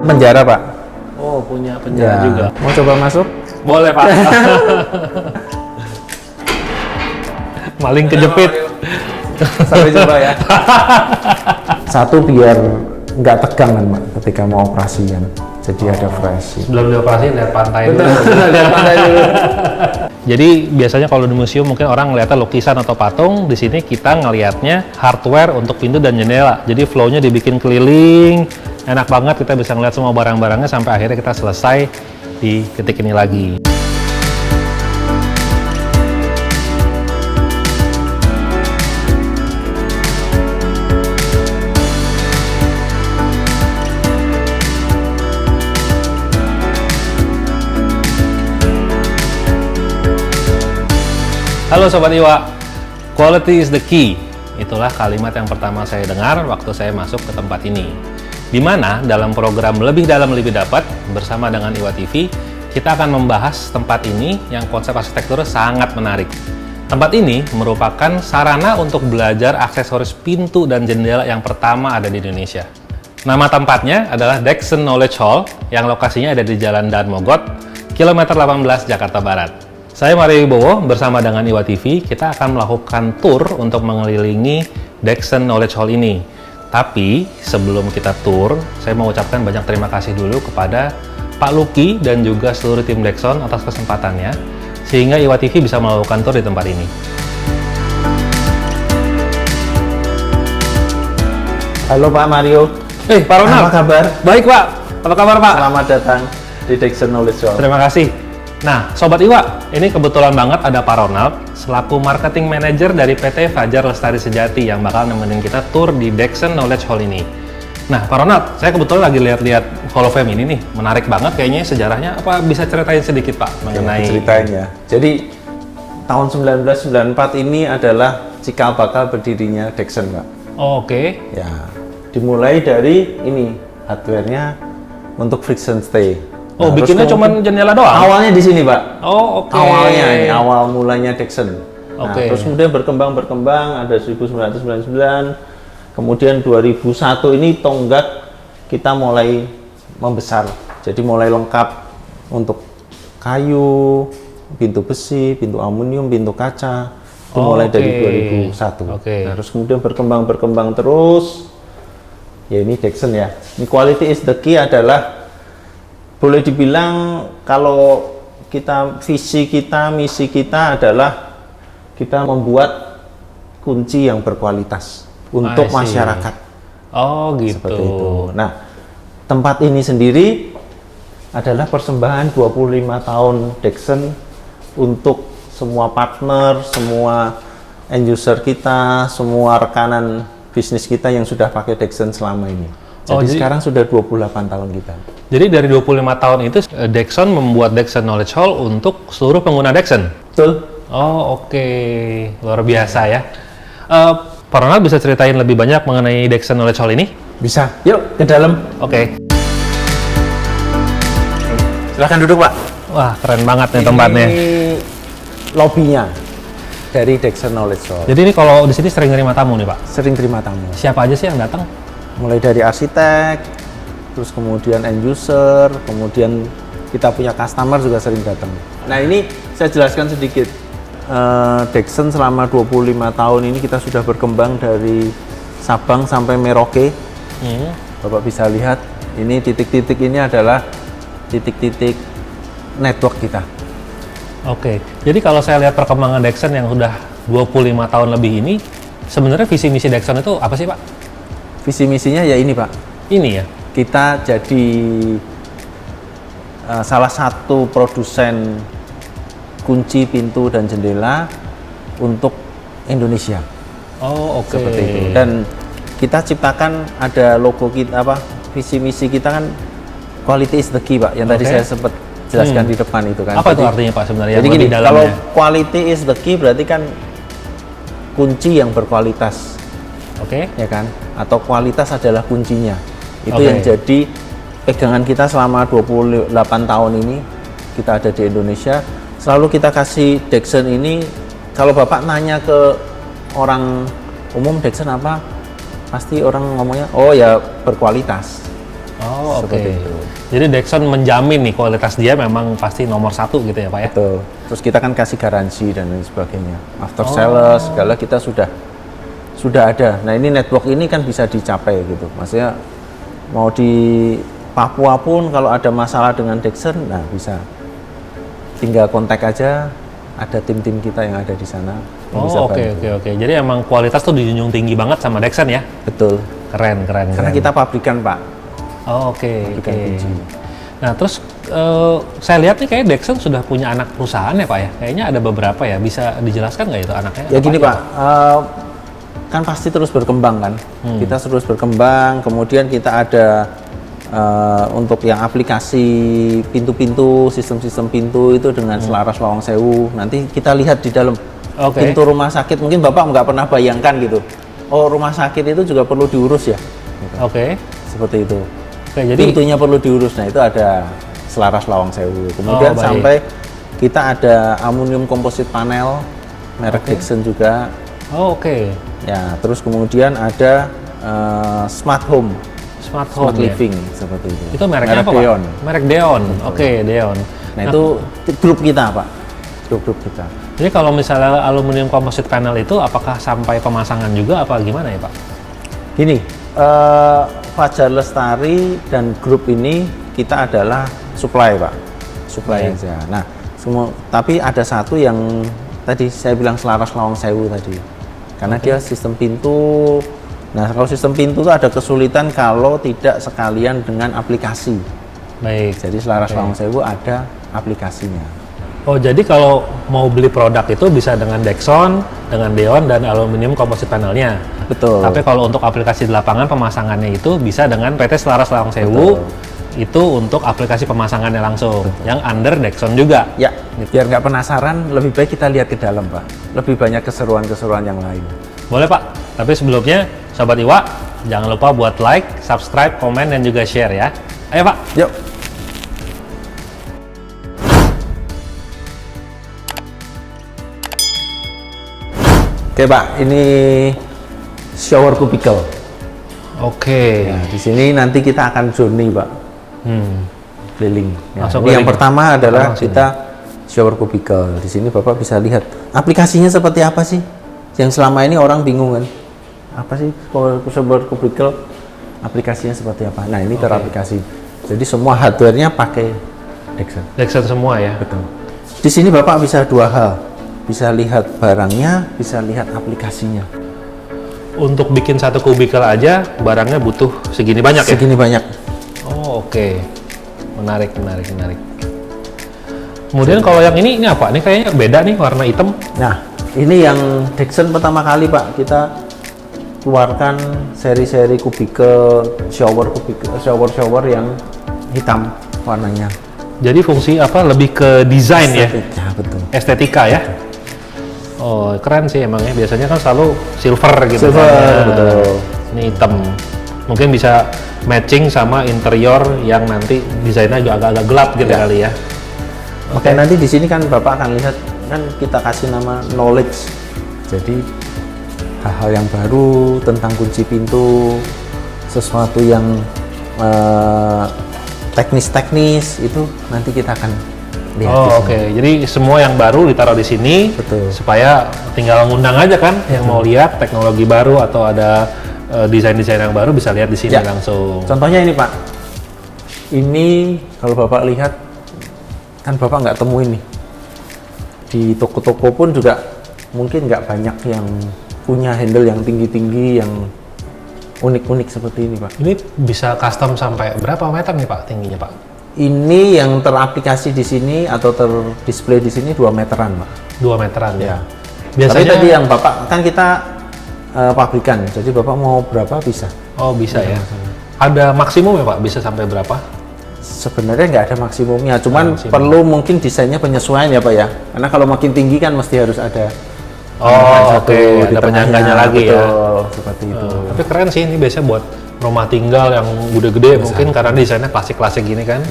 Penjara, Pak. Oh, punya penjara Ya. juga. Mau coba masuk? Boleh, Pak. Maling kejepit. Sampai coba ya. Satu, biar nggak tegang kan, Pak, ketika mau operasi kan. Jadi ada fresh. Sebelum dioperasi lihat pantai dulu. Lihat pantai dulu. Jadi biasanya kalau di museum mungkin orang ngeliatnya lukisan atau patung, di sini kita ngelihatnya hardware untuk pintu dan jendela. Jadi flow-nya dibikin keliling, enak banget, kita bisa ngeliat semua barang-barangnya sampai akhirnya kita selesai di titik ini lagi. Halo Sobat Iwa, quality is the key. Itulah kalimat yang pertama saya dengar waktu saya masuk ke tempat ini. Di mana dalam program Lebih Dalam Lebih Dapat bersama dengan Iwa TV, kita akan membahas tempat ini yang konsep arsitektur sangat menarik. Tempat ini merupakan sarana untuk belajar aksesoris pintu dan jendela yang pertama ada di Indonesia. Nama tempatnya adalah Dexson Knowledge Hall yang lokasinya ada di Jalan Daan Mogot, kilometer 18 Jakarta Barat. Saya Mario Wibowo bersama dengan Iwa TV, kita akan melakukan tour untuk mengelilingi Dexson Knowledge Hall ini. Tapi sebelum kita tour, saya mau ucapkan banyak terima kasih dulu kepada Pak Lucky dan juga seluruh tim Dexson atas kesempatannya, sehingga Iwa TV bisa melakukan tour di tempat ini. Halo Pak Mario. Pak Ronald. Apa kabar? Baik Pak, apa kabar Pak? Selamat datang di Dexson Knowledge Hall. Terima kasih. Nah, Sobat Iwa, ini kebetulan banget ada Pak Ronald selaku Marketing Manager dari PT Fajar Lestari Sejati yang bakal nemenin kita tour di Dexson Knowledge Hall ini. Nah, Pak Ronald, saya kebetulan lagi lihat-lihat Hall of Fame ini nih, menarik banget kayaknya sejarahnya. Apa bisa ceritain sedikit Pak mengenai? Ceritain ya. Jadi tahun 1994 ini adalah cikal bakal berdirinya Dexson, Pak. Oh, oke. Ya, dimulai dari ini hardware-nya untuk friction stay. Oh, Nah, bikinnya terus cuma jendela doang? awalnya di sini, Pak. Oh, oke. Awalnya ini awal mulanya Dexson. Nah, Oke. terus kemudian berkembang ada 1999, kemudian 2001 ini tonggak kita mulai membesar. Jadi mulai lengkap untuk kayu, pintu besi, pintu aluminium, pintu kaca. Itu mulai oke. dari 2001. Oke. Nah, terus kemudian berkembang terus. Ya ini Dexson ya. Ini quality is the key adalah boleh dibilang kalau visi kita, misi kita adalah kita membuat kunci yang berkualitas untuk I see. masyarakat. Oh, gitu. Seperti itu. Nah, tempat ini sendiri adalah persembahan 25 tahun Dexson untuk semua partner, semua end user kita, semua rekanan bisnis kita yang sudah pakai Dexson selama ini. Jadi sekarang sudah 28 tahun kita. Jadi dari 25 tahun itu Dexson membuat Dexson Knowledge Hall untuk seluruh pengguna Dexson? Betul. Oh, oke. Luar biasa ya. Pak Ronald bisa ceritain lebih banyak mengenai Dexson Knowledge Hall ini? Bisa. Yuk ke dalam. Oke. Silahkan duduk, Pak. Wah, keren banget nih tempatnya. Ini lobbynya dari Dexson Knowledge Hall. Jadi ini kalau di sini sering nerima tamu nih, Pak? Sering terima tamu. Siapa aja sih yang datang? Mulai dari arsitek, terus kemudian end user, kemudian kita punya customer juga sering datang. Nah ini saya jelaskan sedikit. Dexson selama 25 tahun ini kita sudah berkembang dari Sabang sampai Merauke. Bapak bisa lihat, ini titik-titik ini adalah titik-titik network kita. Oke. Jadi kalau saya lihat perkembangan Dexson yang sudah 25 tahun lebih ini, sebenarnya visi misi Dexson itu apa sih, Pak? Visi misinya ya ini, Pak. Ini ya? Kita jadi salah satu produsen kunci pintu dan jendela untuk Indonesia. Oh, oke. Seperti itu. Dan kita ciptakan ada logo kita, visi misi kita kan quality is the key, Pak. Yang tadi Oke. saya sempat jelaskan di depan itu kan. Apa itu artinya, Pak, sebenarnya? Jadi yang gini, lebih kalau dalamnya? quality is the key berarti kan kunci yang berkualitas. Oke. Ya kan, atau kualitas adalah kuncinya. Itu Oke. yang jadi pegangan kita selama 28 tahun ini kita ada di Indonesia. Selalu kita kasih Dexson ini, kalau Bapak nanya ke orang umum Dexson apa, pasti orang ngomongnya, oh ya berkualitas. Oh, oke. Seperti itu. Jadi Dexon menjamin nih kualitas dia memang pasti nomor 1 gitu ya Pak ya? Betul. Terus kita kan kasih garansi dan lain sebagainya. After Oh. sales segala kita sudah ada. Nah ini network ini kan bisa dicapai gitu. Maksudnya mau di Papua pun kalau ada masalah dengan Dexon, nah bisa tinggal kontak aja. Ada tim-tim kita yang ada di sana. Yang bisa Oh, oke. Jadi emang kualitas tuh dijunjung tinggi banget sama Dexon ya? Betul. Keren. Karena kita pabrikan Pak. Oh, oke. Pabrikan kunci. Nah, terus saya lihat nih kayak Dexon sudah punya anak perusahaan ya Pak ya? Kayaknya ada beberapa ya, bisa dijelaskan nggak itu anaknya? Ya apa gini aja? Pak, kan pasti terus berkembang kan. Kita terus berkembang, kemudian kita ada untuk yang aplikasi pintu-pintu, sistem-sistem pintu itu dengan selaras lawang sewu. Nanti kita lihat di dalam Oke. pintu rumah sakit, mungkin Bapak nggak pernah bayangkan gitu. Oh rumah sakit itu juga perlu diurus ya, gitu. Oke. Seperti itu. Oke, jadi Pintunya perlu diurus, nah itu ada selaras lawang sewu. Kemudian Oh, baik. sampai kita ada aluminium komposit panel, merek Dexon juga. oh, oke. Ya, terus kemudian ada smart home, Smart smart home ya? living seperti itu. Itu mereknya Merek apa Deon. Pak? Merek Deon. Oke, Deon. Nah, itu grup kita Pak, grup kita. Jadi kalau misalnya aluminium composite panel itu apakah sampai pemasangan juga apa gimana ya Pak? Gini, Fajar Lestari dan grup ini kita adalah supply Pak, supply Baik. aja. Nah, tapi ada satu yang tadi saya bilang selaras lawang sewu tadi, karena dia sistem pintu. Nah, kalau sistem pintu itu ada kesulitan kalau tidak sekalian dengan aplikasi. Baik. Jadi selaras lawang sewu ada aplikasinya. Oh, jadi kalau mau beli produk itu bisa dengan Dexon, dengan Deon dan aluminium composite panelnya. Betul. Tapi kalau untuk aplikasi di lapangan pemasangannya itu bisa dengan PT Selaras Lawang Sewu. Itu untuk aplikasi pemasangannya langsung. Yang under Dexon juga. Ya, biar nggak penasaran, lebih baik kita lihat ke dalam Pak. Lebih banyak keseruan-keseruan yang lain. Boleh Pak. Tapi sebelumnya, Sobat Iwa, jangan lupa buat like, subscribe, komen, dan juga share ya. Ayo Pak. Yuk. Oke Pak, ini shower cubicle. Oke. Nah, di sini nanti kita akan journey Pak, keliling. Ya, Langsung ini yang keliling. pertama adalah Langsung. kita shower cubicle. Di sini Bapak bisa lihat aplikasinya seperti apa sih? Yang selama ini orang bingung kan, apa sih shower cubicle? Aplikasinya seperti apa? Nah ini teraplikasi. Jadi semua hardware-nya pakai Dexon. Dexon semua ya. Betul. Di sini Bapak bisa dua hal, bisa lihat barangnya, bisa lihat aplikasinya. Untuk bikin satu kubikel aja, barangnya butuh segini banyak ya? Segini banyak. Oh, oke. Menarik. Kemudian kalau yang ini apa? Ini kayaknya beda nih, warna hitam. Nah, ini yang Dexon pertama kali Pak, kita keluarkan seri-seri kubikel shower yang hitam warnanya. Jadi fungsi apa? Lebih ke desain ya? Ya, betul. Estetika ya? Oh, keren sih emangnya. Biasanya kan selalu silver gitu. Silver, kan. betul. Ini hitam. Mungkin bisa matching sama interior yang nanti desainnya juga agak-agak gelap gitu Ya. kali ya. Oke, nanti di sini kan Bapak akan lihat, kan kita kasih nama knowledge. Jadi hal-hal yang baru tentang kunci pintu, sesuatu yang teknis-teknis itu nanti kita akan lihat. di Oh, sini. oke. Jadi semua yang baru ditaruh di sini. Betul. Supaya tinggal ngundang aja kan yang mau lihat teknologi baru atau ada desain-desain yang baru bisa lihat di sini Ya. langsung. Contohnya ini Pak, ini kalau Bapak lihat kan Bapak nggak temuin nih di toko-toko pun juga mungkin nggak banyak yang punya handle yang tinggi-tinggi yang unik-unik seperti ini Pak. Ini bisa custom sampai berapa meter nih Pak tingginya Pak? Ini yang teraplikasi di sini atau terdisplay di sini 2 meteran Pak. 2 meteran ya. Ya. Tapi Biasanya tadi yang Bapak kan kita pabrikan, jadi Bapak mau berapa bisa? oh bisa ya. Ada maksimum ya Pak? Bisa sampai berapa? Sebenarnya nggak ada maksimumnya, cuman perlu mungkin desainnya penyesuaian ya Pak ya. Karena kalau makin tinggi kan mesti harus ada Oh, satu oke. di Ada tengahnya, penyangganya lagi ya. betul, seperti itu. Tapi keren sih ini biasanya buat rumah tinggal yang gede-gede mungkin karena desainnya klasik-klasik gini kan.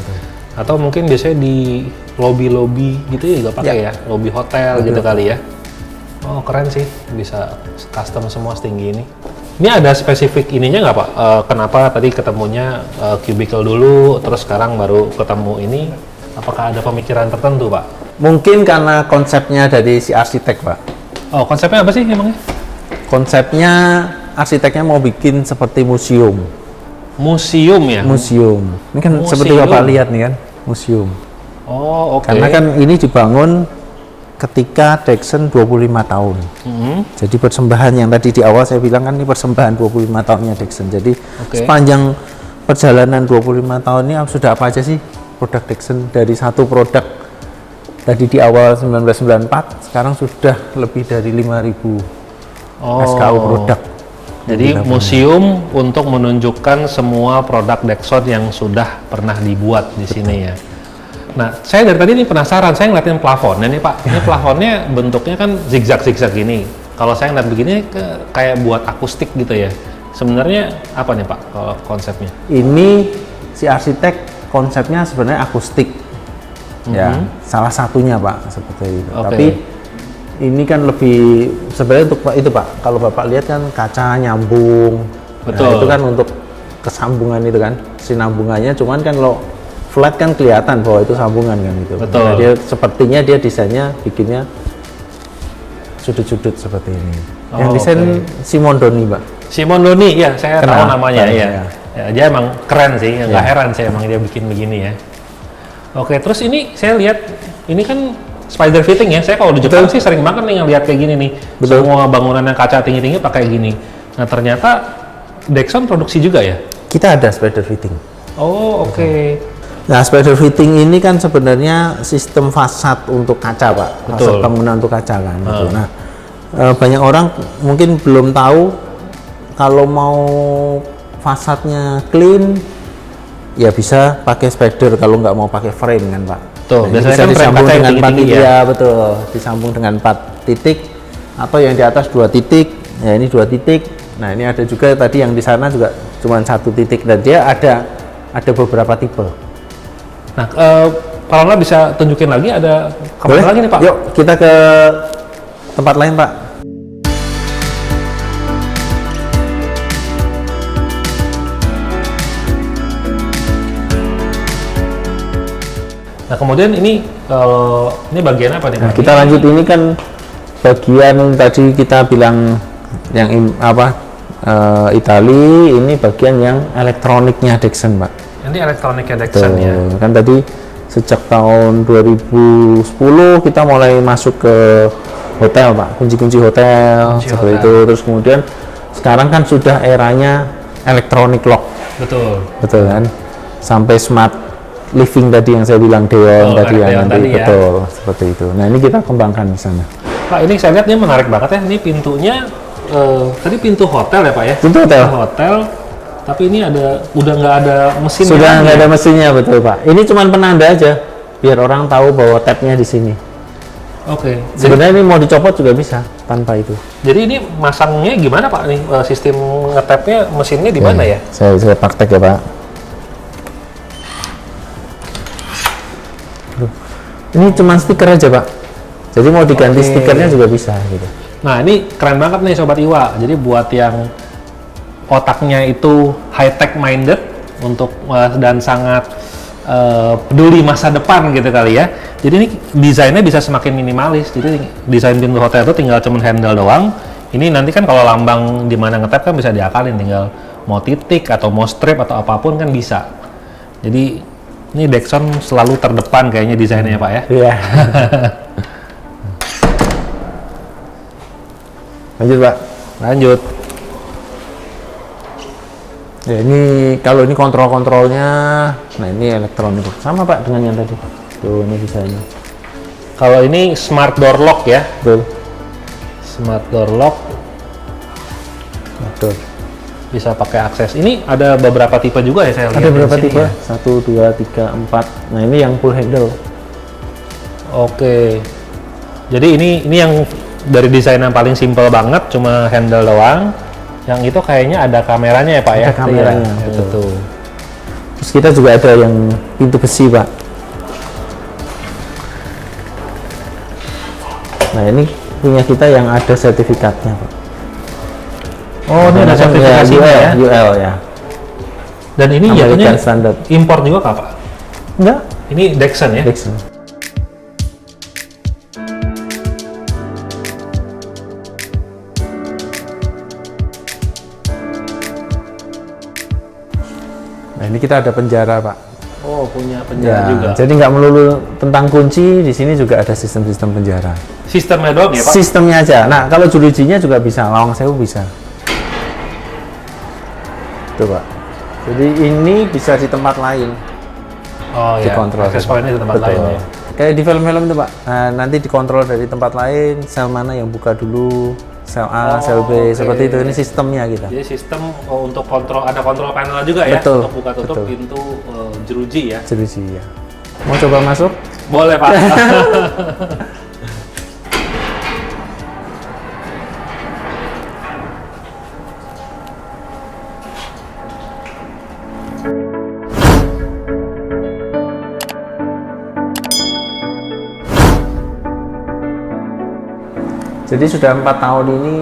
Atau mungkin biasanya di lobby-lobby gitu ya juga pakai ya. Lobby hotel gitu kali ya. Oh, keren sih bisa custom semua setinggi ini. Ini ada spesifik ininya nggak Pak? Kenapa tadi ketemunya cubicle dulu, terus sekarang baru ketemu ini? Apakah ada pemikiran tertentu Pak? Mungkin karena konsepnya dari si arsitek, Pak. Oh, konsepnya apa sih emangnya? Konsepnya arsiteknya mau bikin seperti museum. Museum ya? Museum. Ini kan Museum. seperti Bapak lihat nih kan, museum. Oh, oke. Karena kan ini dibangun ketika Dexson 25 tahun. Jadi persembahan yang tadi di awal saya bilang kan ini persembahan 25 tahunnya Dexson. Jadi sepanjang perjalanan 25 tahun ini sudah apa aja sih produk Dexson, dari satu produk tadi di awal 1994 sekarang sudah lebih dari 5.000 SKU produk. Jadi museum untuk menunjukkan semua produk Dexson yang sudah pernah dibuat di sini ya. Nah, saya dari tadi ini penasaran, saya ngeliatin plafon. Ini Pak, ini plafonnya bentuknya kan zigzag-zigzag gini. Kalau saya ngeliat begini kayak buat akustik gitu ya. Sebenarnya apa nih Pak kalau konsepnya? Ini si arsitek konsepnya sebenarnya akustik. Ya, salah satunya Pak, seperti itu. Tapi ini kan lebih sebenarnya untuk itu Pak. Kalau Bapak lihat kan kaca nyambung. Betul. Nah, itu kan untuk kesambungan itu kan, sinambungannya. Cuman kan kalau flat kan kelihatan bahwa itu sambungan kan itu. Betul. Nah, dia sepertinya dia desainnya bikinnya sudut-sudut seperti ini. Yang desain Simon Doni, Pak. Simon Doni, ya saya tahu namanya ya. Ya. Dia emang keren sih, nggak heran saya emang dia bikin begini ya. Oke, terus ini saya lihat ini kan spider fitting ya. Saya kalau di Jepang sih sering banget nih ngeliat kayak gini nih. Betul. Semua bangunan yang kaca tinggi-tinggi pakai gini. Nah ternyata Dexson produksi juga ya? Kita ada spider fitting. Oh oke. Nah, spider fitting ini kan sebenarnya sistem fasad untuk kaca, Pak. Fasad bangunan untuk kaca kan. Gitu. Nah, banyak orang mungkin belum tahu kalau mau fasadnya clean, ya bisa pakai spider kalau nggak mau pakai frame kan, Pak. Tuh, nah, biasanya bisa kan disambung frame dengan 4 titik ya, betul. Disambung dengan 4 titik atau yang di atas 2 titik. Ya ini 2 titik. Nah, ini ada juga tadi yang di sana juga cuma 1 titik dan dia ada beberapa tipe. Nah, Pak Ronald bisa tunjukin lagi ada kemana lagi nih Pak? Yuk kita ke tempat lain Pak. Nah kemudian ini bagian apa nih Pak? Nah, kita lanjut ini kan bagian tadi kita bilang yang Itali, ini bagian yang elektroniknya Dexson Pak. Ini elektroniknya Dexson ya. Kan tadi sejak tahun 2010 kita mulai masuk ke hotel Pak, kunci-kunci hotel seperti itu. Terus kemudian sekarang kan sudah eranya electronic lock. Betul kan? Sampai smart living tadi yang saya bilang Deon tadi ya nanti ya. Betul seperti itu. Nah ini kita kembangkan di sana. Pak ini saya lihat ini menarik banget ya. Ini pintunya tadi pintu hotel ya Pak ya? Pintu hotel. Tapi ini udah nggak ada mesinnya. Sudah nggak ada mesinnya, betul Pak. Ini cuma penanda aja, biar orang tahu bahwa tabnya di sini. Oke. Sebenarnya ini mau dicopot juga bisa tanpa itu. Jadi ini masangnya gimana Pak? Nih sistem ngetapnya mesinnya di mana ya? Saya praktek ya Pak. Ini cuma stiker aja Pak. Jadi mau diganti stikernya juga bisa gitu. Nah ini keren banget nih Sobat Iwa. Jadi buat yang otaknya itu high tech minded untuk dan sangat peduli masa depan gitu kali ya. Jadi ini desainnya bisa semakin minimalis. Jadi desain pintu hotel itu tinggal cuman handle doang. Ini nanti kan kalau lambang di mana ngetap kan bisa diakalin, tinggal mau titik atau mau strip atau apapun kan bisa. Jadi ini Dexson selalu terdepan kayaknya desainnya Pak ya. Iya. Lanjut Pak. Lanjut. Ya ini kalau ini kontrolnya, nah ini elektronik sama Pak dengan yang tadi. Tuh ini bisa ini. Kalau ini smart door lock ya. Betul. Smart door lock. Betul. Bisa pakai akses. Ini ada beberapa tipe juga ya saya lihat. Ada beberapa tipe? Ya? 1, 2, 3, 4. Nah ini yang full handle. Oke. Jadi ini yang dari desain yang paling simple banget, cuma handle doang. Yang itu kayaknya ada kameranya ya Pak ya? Ada kameranya, ya, betul. Terus kita juga ada yang pintu besi Pak. Nah ini punya kita yang ada sertifikatnya Pak. Oh, ini ada sertifikasinya ya. UL ya. Dan ini American jatuhnya Standard. impor juga kah, Pak? Enggak, Ini Dexon ya? Dexon. Nah, ini kita ada penjara, Pak. Oh, punya penjara Ya, juga. jadi nggak melulu tentang kunci, di sini juga ada sistem-sistem penjara. Sistemnya doang ya, Pak? Sistemnya aja. Nah, kalau juridinya juga bisa, Lawang Sewu bisa. Tuh, Pak. Jadi ini bisa di tempat lain. Oh ya, Dikontrol. access point-nya di tempat Betul. lain ya. Kayak di film-film itu, Pak. Nah, nanti dikontrol dari tempat lain, sel mana yang buka dulu, sel A, sel B, oke. seperti itu. Ini sistemnya kita. Jadi sistem untuk kontrol, ada kontrol panel juga ya? Betul, Untuk buka tutup betul. pintu jeruji ya? Jeruji ya. Mau coba masuk? Boleh, Pak. Jadi sudah 4 tahun ini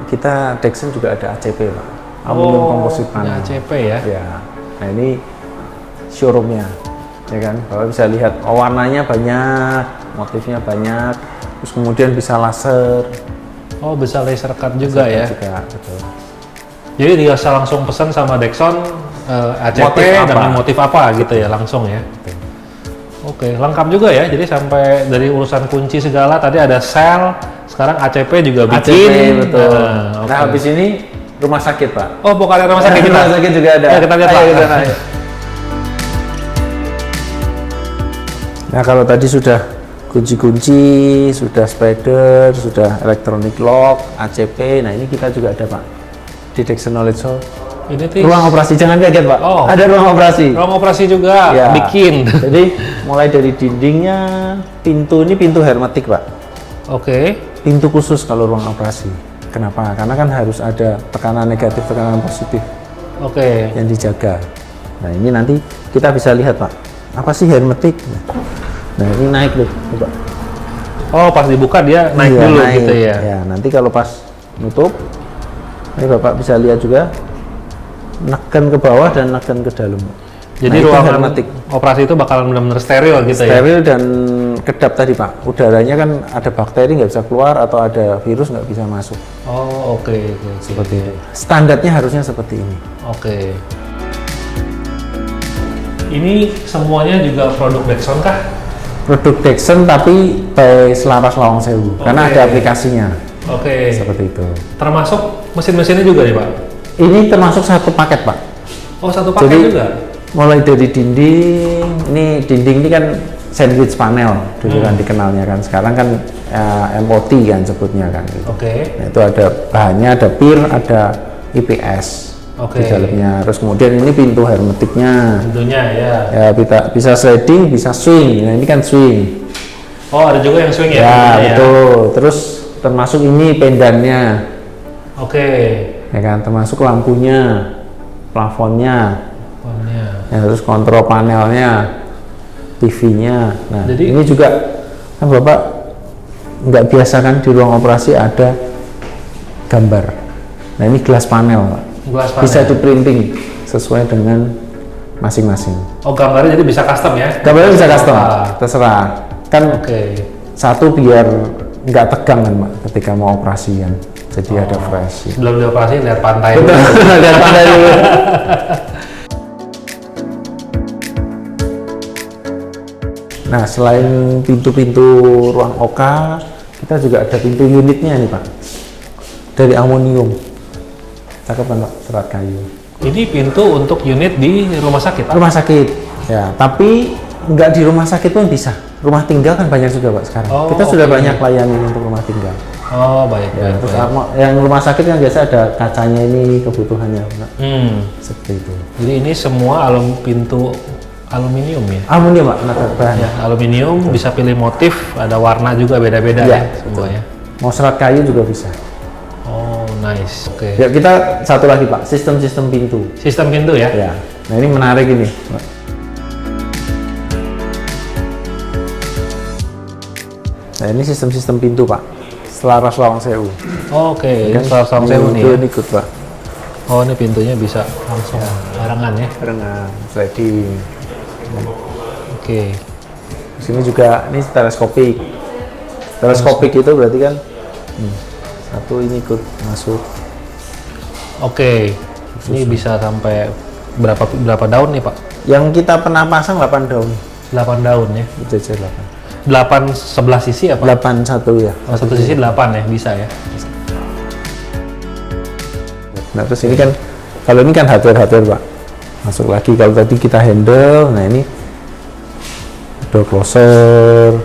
kita Dexon juga ada ACP, Pak. Aluminium Composite punya Panel. ACP ya? Ya. Nah, ini showroomnya, ya kan? Bapak bisa lihat, warnanya banyak, motifnya banyak, terus kemudian bisa laser. Oh, bisa laser cut juga ya? Juga, betul. Jadi dia bisa langsung pesan sama Dexon ACP Motif apa? dengan motif apa gitu ya, langsung ya? Betul. Oke, lengkap juga ya. Jadi sampai dari urusan kunci segala, tadi ada sel, sekarang ACP juga bikin. ACP, betul. Nah, Nah, habis ini rumah sakit, Pak. oh, bukan rumah sakit kita. Rumah sakit juga ada. Ayo kita lihat, Pak. Ayo, ayo. Nah, kalau tadi sudah kunci-kunci, sudah spider, sudah electronic lock, ACP, nah ini kita juga ada, Pak. Di Dexon Knowledge Hall. Ini tuh Ruang operasi, jangan kaget, Pak. Oh. Ada ruang operasi. ruang operasi juga Ya. bikin. Jadi mulai dari dindingnya, pintu ini pintu hermetik, Pak. Oke. Pintu khusus kalau ruang operasi. Kenapa? Karena kan harus ada tekanan negatif, tekanan positif Oke. yang dijaga. Nah, ini nanti kita bisa lihat, Pak. Apa sih hermetik? Nah, ini naik loh, coba. Oh, pas dibuka dia naik Iya, dulu naik. gitu ya. Ya, nanti kalau pas nutup, ini Bapak bisa lihat juga, neken ke bawah dan neken ke dalam. Jadi Nah, itu ruangan hermetik. operasi itu bakalan benar-benar steril gitu ya. Steril dan kedap tadi, Pak. Udaranya kan ada bakteri nggak bisa keluar atau ada virus nggak bisa masuk. Oh, oke, oke. Seperti itu. Standarnya harusnya seperti ini. Oke. Ini semuanya juga produk Dexon kah? Produk Dexon tapi by selaras Lawang Sewu. Karena Oke. ada aplikasinya. Oke. Seperti itu. Termasuk mesin-mesinnya juga nih, Pak? Ini termasuk satu paket, Pak. Oh, satu paket Jadi juga? mulai dari dinding, ini kan sandwich panel dulu kan dikenalnya kan. Sekarang kan MOT kan sebutnya kan. Gitu. Oke. Nah, itu ada bahannya, ada PIR, ada IPS Oke. di dalamnya. Terus kemudian ini pintu hermetiknya. Tentunya ya. Ya bisa sliding, bisa swing. Nah, ini kan swing. Oh, ada juga yang swing ya? Ya, tentunya betul. Terus termasuk ini pendannya. Oke. Ya kan, termasuk lampunya, plafonnya. Warnanya. Ya, terus kontrol panelnya, TV-nya. Nah, Jadi- ini juga kan Bapak nggak biasa kan di ruang operasi ada gambar. Nah, ini gelas panel, Pak. Gelas Bisa panel. di printing sesuai dengan masing-masing. Oh, gambarnya jadi bisa custom ya? Gambarnya bisa custom, Ah, terserah. Kan Oke. satu biar nggak tegang kan, Pak, ketika mau operasi kan. Jadi ada fresh. Sebelum dioperasi lihat pantai. Betul, lihat pandai dulu. Nah, selain pintu-pintu ruang OK, kita juga ada pintu unitnya nih, Pak. Dari aluminium. Cakep kan, Pak, serat kayu. Ini pintu untuk unit di rumah sakit, Pak? Rumah sakit. Ya, tapi nggak di rumah sakit pun bisa. Rumah tinggal kan banyak juga, Pak, sekarang. Oh, kita sudah oke. banyak layani untuk rumah tinggal. Oh, baik, Ya, baik, terus baik. yang rumah sakit kan biasa ada kacanya ini kebutuhannya, Pak. Seperti itu. Jadi ini semua pintu aluminium ya? Aluminium, Pak, nada bahan. Ya, aluminium, bisa pilih motif, ada warna juga beda-beda Iya, ya semuanya. Mau serat kayu juga bisa. Oh, nice. Oke. Ya, kita satu lagi, Pak, sistem-sistem pintu. Sistem pintu ya? Ya. Nah, ini menarik ini, Pak. Nah, ini sistem-sistem pintu, Pak. Selaras Lawang Sewu. Oke, ini Selaras Lawang Sewu nih. Itu Ya? ikut Pak. Oh, ini pintunya bisa langsung barengan ya. Barengan sliding. Oke. Di sini juga ini teleskopik. Teleskopik itu berarti kan satu ini ikut masuk. Oke. Ini bisa sampai berapa daun nih, Pak? Yang kita pernah pasang 8 daun. 8 daun ya. Itu aja 8. 8 sebelah sisi apa? 8 satu ya. Oh, satu sisi 8 ya, bisa ya. Nah terus ini kan, kalau ini kan hardware Pak, masuk lagi. Kalau tadi kita handle, nah ini door closer,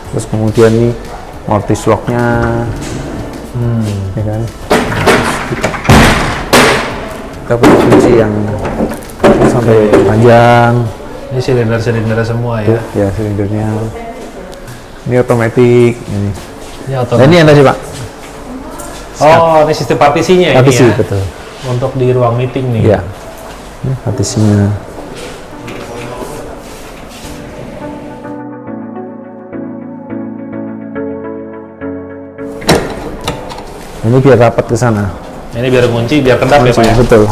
terus kemudian ini mortise lock-nya, ya kan. Kita punya kunci yang sampai panjang. Ini silinder semua ya. Ya silindernya. Ini otomatis ini. Ini Nah ini yang tadi Pak. Oh, ini sistem partisinya Partisi, ini ya. betul. Untuk di ruang meeting nih. Ya. Ini partisinya. Ini biar rapat ke sana. Ini biar kunci, biar kedap ya Pak ya. Betul.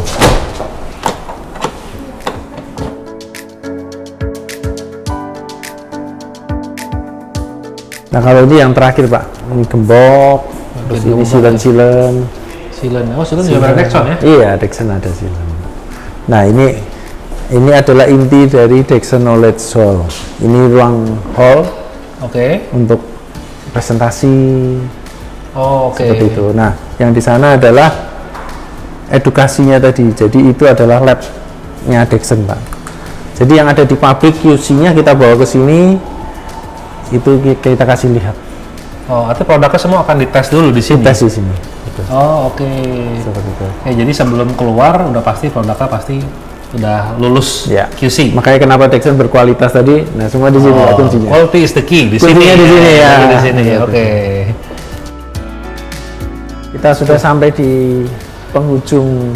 Nah kalau ini yang terakhir Pak, ini gembok, terus ini silen-silen. Silen, oh silen juga ada Dexon ya? Iya, Dexon ada silen. Nah ini adalah inti dari Dexon Knowledge Hall. Ini ruang hall Oke. untuk presentasi. Oh, oke. Seperti itu. Nah, yang di sana adalah edukasinya tadi. Jadi itu adalah lab-nya Dexon, Pak. Jadi yang ada di pabrik QC-nya kita bawa ke sini, itu kita kasih lihat. Oh, artinya produknya semua akan dites dulu di sini. Tes di sini. Betul. Oh, oke. Seperti itu. Jadi sebelum keluar udah pasti produknya pasti udah lulus Ya. QC. Makanya kenapa Dexon berkualitas tadi? Nah, semua di sini Pak, kuncinya. Quality is the key di Kuncinya sini. di sini ya. Di sini. Ya, Oke. Kita sudah sampai di penghujung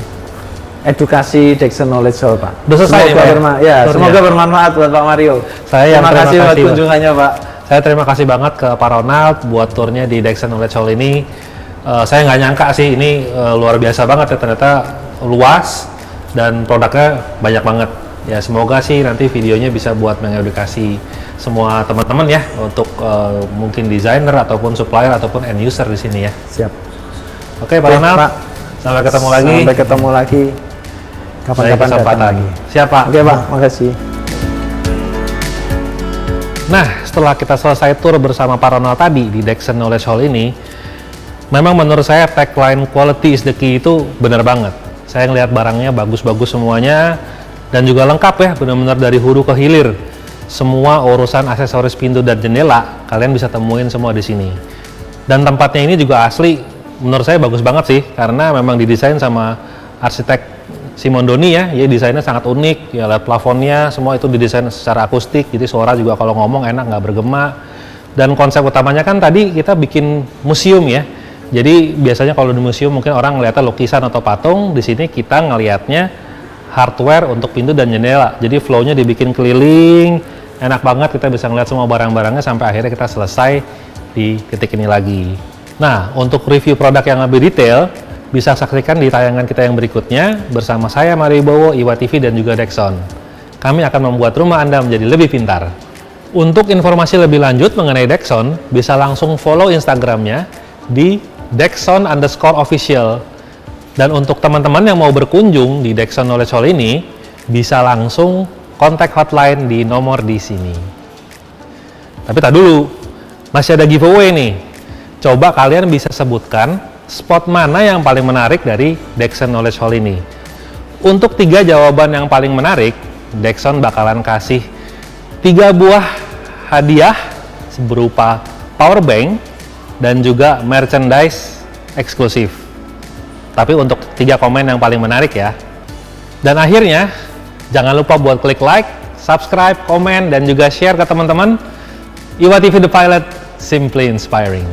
edukasi Dexon Knowledge Hall, Pak. Udah selesai nih, Pak, ya? Semoga bermanfaat buat Pak Mario. Saya yang terima kasih buat Pak. kunjungannya, Pak. Saya terima kasih banget ke Pak Ronald buat turnya di Dexon Knowledge Hall ini. Saya nggak nyangka sih ini luar biasa banget ya, ternyata luas dan produknya banyak banget. Ya semoga sih nanti videonya bisa buat mengedukasi semua teman-teman ya untuk mungkin desainer ataupun supplier ataupun end user di sini ya. Siap. Oke Pak Ronald, Pak. sampai ketemu lagi. Sampai ketemu lagi. Kapan-kapan datang lagi. Siapa? Oke Pak, makasih. Nah, setelah kita selesai tour bersama Pak Ronald tadi di Dexon Knowledge Hall ini, memang menurut saya tagline quality is the key itu benar banget. Saya ngelihat barangnya bagus-bagus semuanya dan juga lengkap ya, benar-benar dari hulu ke hilir. Semua urusan aksesoris pintu dan jendela kalian bisa temuin semua di sini. Dan tempatnya ini juga asli, menurut saya bagus banget sih, karena memang didesain sama arsitek Simondoni ya, desainnya sangat unik, ya lihat plafonnya semua itu didesain secara akustik, jadi suara juga kalau ngomong enak nggak bergema. Dan konsep utamanya kan tadi kita bikin museum ya, jadi biasanya kalau di museum mungkin orang ngeliatnya lukisan atau patung, di sini kita ngelihatnya hardware untuk pintu dan jendela, jadi flow-nya dibikin keliling, enak banget, kita bisa ngeliat semua barang-barangnya sampai akhirnya kita selesai di titik ini lagi. Nah, untuk review produk yang lebih detail, bisa saksikan di tayangan kita yang berikutnya bersama saya Mario Bowo, Iwa TV dan juga Dexon. Kami akan membuat rumah Anda menjadi lebih pintar. Untuk informasi lebih lanjut mengenai Dexon, bisa langsung follow Instagramnya di Dexon_official. Dan untuk teman-teman yang mau berkunjung di Dexon Knowledge Hall ini, bisa langsung kontak hotline di nomor di sini. Tapi tak dulu, masih ada giveaway nih. Coba kalian bisa sebutkan spot mana yang paling menarik dari Dexon Knowledge Hall ini. Untuk 3 jawaban yang paling menarik, Dexon bakalan kasih 3 buah hadiah berupa power bank dan juga merchandise eksklusif. Tapi untuk 3 komen yang paling menarik ya. Dan akhirnya, jangan lupa buat klik like, subscribe, komen, dan juga share ke teman-teman. Iwa TV The Pilot, simply inspiring.